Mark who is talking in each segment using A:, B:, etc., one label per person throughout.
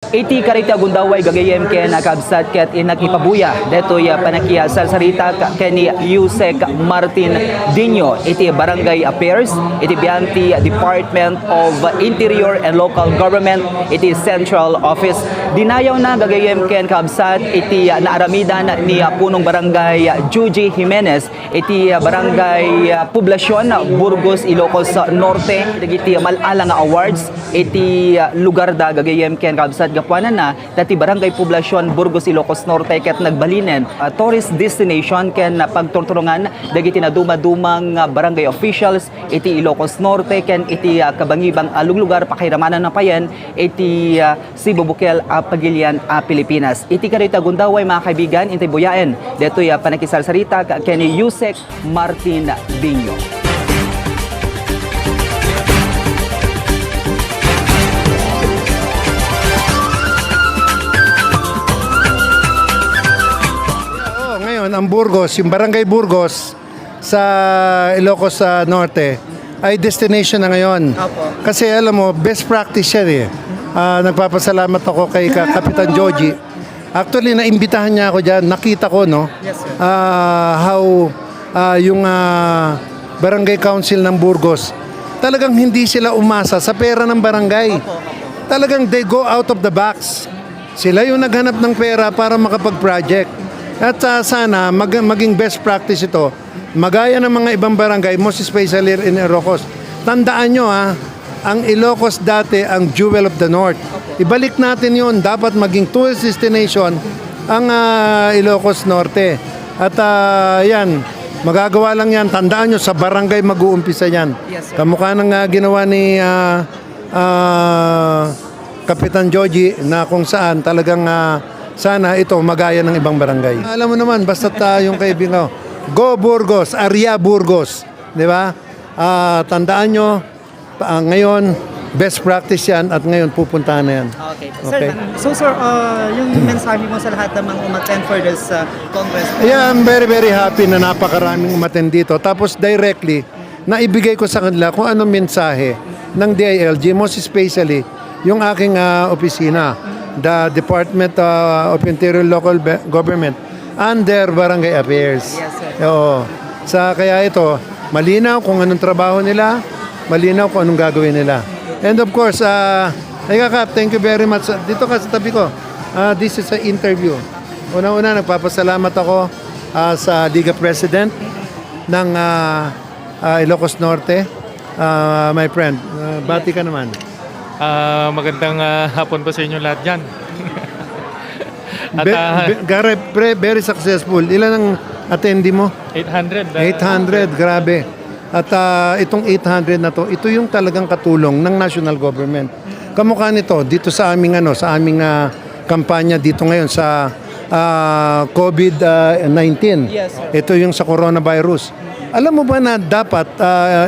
A: Iti karita gundaway gagayem ken nakabsat ket inakipabuya detoy panakiya salsarita ken ni Yusek Martin Dino iti Barangay Affairs iti bianti Department of Interior and Local Government iti Central Office. Dinayaw na gagayem ken kabsat iti naaramidan ni punong Barangay Juji Jimenez iti Barangay Poblasyon Burgos Ilocos Norte iti malalang awards iti lugar da gagayem ken kabsat gapuanan na dati Barangay Poblasyon Burgos Ilocos Norte ket nagbalinen tourist destination ken pagturturungan dagiti na dumadumang barangay officials iti Ilocos Norte ken iti kabangibang lugar pakiramanan na payan iti Cebu Bukel Pagilian Pilipinas. Iti karita gundaway mga kaibigan iti buyaen detoy panakisalsarita ken ni Yusek Martin Dino.
B: Ang Burgos, yung Barangay Burgos sa Ilocos Norte ay destination na ngayon. Kasi alam mo, best practice yan eh. Nagpapasalamat ako kay Kapitan Joji. Actually, naimbitahan niya ako dyan. Nakita ko, no?
A: Yes, sir.
B: How yung Barangay Council ng Burgos, talagang hindi sila umasa sa pera ng barangay. Talagang they go out of the box. Sila yung naghanap ng pera para makapag-project. At sana maging best practice ito. Magaya ng mga ibang barangay, most especially in Ilocos. Tandaan nyo ang Ilocos dati ang jewel of the North. Ibalik natin yun. Dapat maging tourist destination ang Ilocos Norte. At yan, magagawa lang yan. Tandaan nyo, sa barangay mag-uumpisa yan.
A: Yes,
B: Kamukha ng ginawa ni Kapitan Joji na kung saan talagang sana ito magaya ng ibang barangay. Alam mo naman, basta yung kaibigan ko, Go Burgos, Aria Burgos. Di ba? Tandaan nyo, ngayon, best practice yan at ngayon pupuntahan na yan.
A: Okay.
B: Okay.
A: Sir, yung mensahe mo sa lahat ng mga umattend for this congress?
B: Yeah, I'm very, very happy na napakaraming umattend dito. Tapos directly, naibigay ko sa kanila kung anong mensahe ng DILG, most especially yung aking opisina, the Department of Interior and Local Government under Barangay Affairs.
A: Yes, sir.
B: Oo. Kaya ito, malinaw kung anong trabaho nila, malinaw kung anong gagawin nila. And of course, Kap, thank you very much. Dito ka sa tabi ko. This is an interview. Una-una, nagpapasalamat ako sa Liga President ng Ilocos Norte. My friend, bati ka naman.
C: Magandang hapon po sa inyo lahat dyan. At,
B: very successful. Ilan ang attendee mo?
C: 800.
B: 800, grabe. At itong 800 na to, ito yung talagang katulong ng national government. Kamukha nito dito sa aming kampanya dito ngayon sa COVID-19.
A: Yes, sir.
B: Ito yung sa coronavirus. Alam mo ba na dapat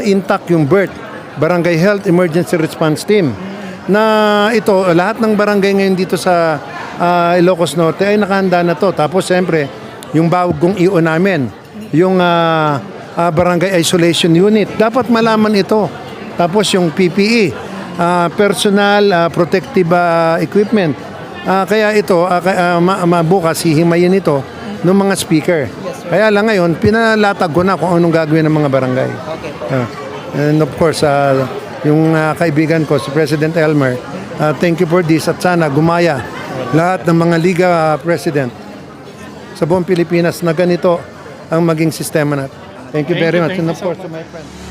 B: intact yung BERT, Barangay Health Emergency Response Team, na ito, lahat ng barangay ngayon dito sa Ilocos Norte ay nakahanda na to. Tapos siyempre, yung bagong IO namin, yung Barangay Isolation Unit, dapat malaman ito. Tapos yung PPE, Personal Protective Equipment. Kaya ito, bukas hihimayin ito ng mga speaker. Kaya lang ngayon, pinalatag ko na kung anong gagawin ng mga barangay.
A: Okay.
B: And of course, yung kaibigan ko, si President Elmer, thank you for this at sana gumaya lahat ng mga Liga President sa buong Pilipinas na ganito ang maging sistema natin. Thank you very much. And of course, to my friend.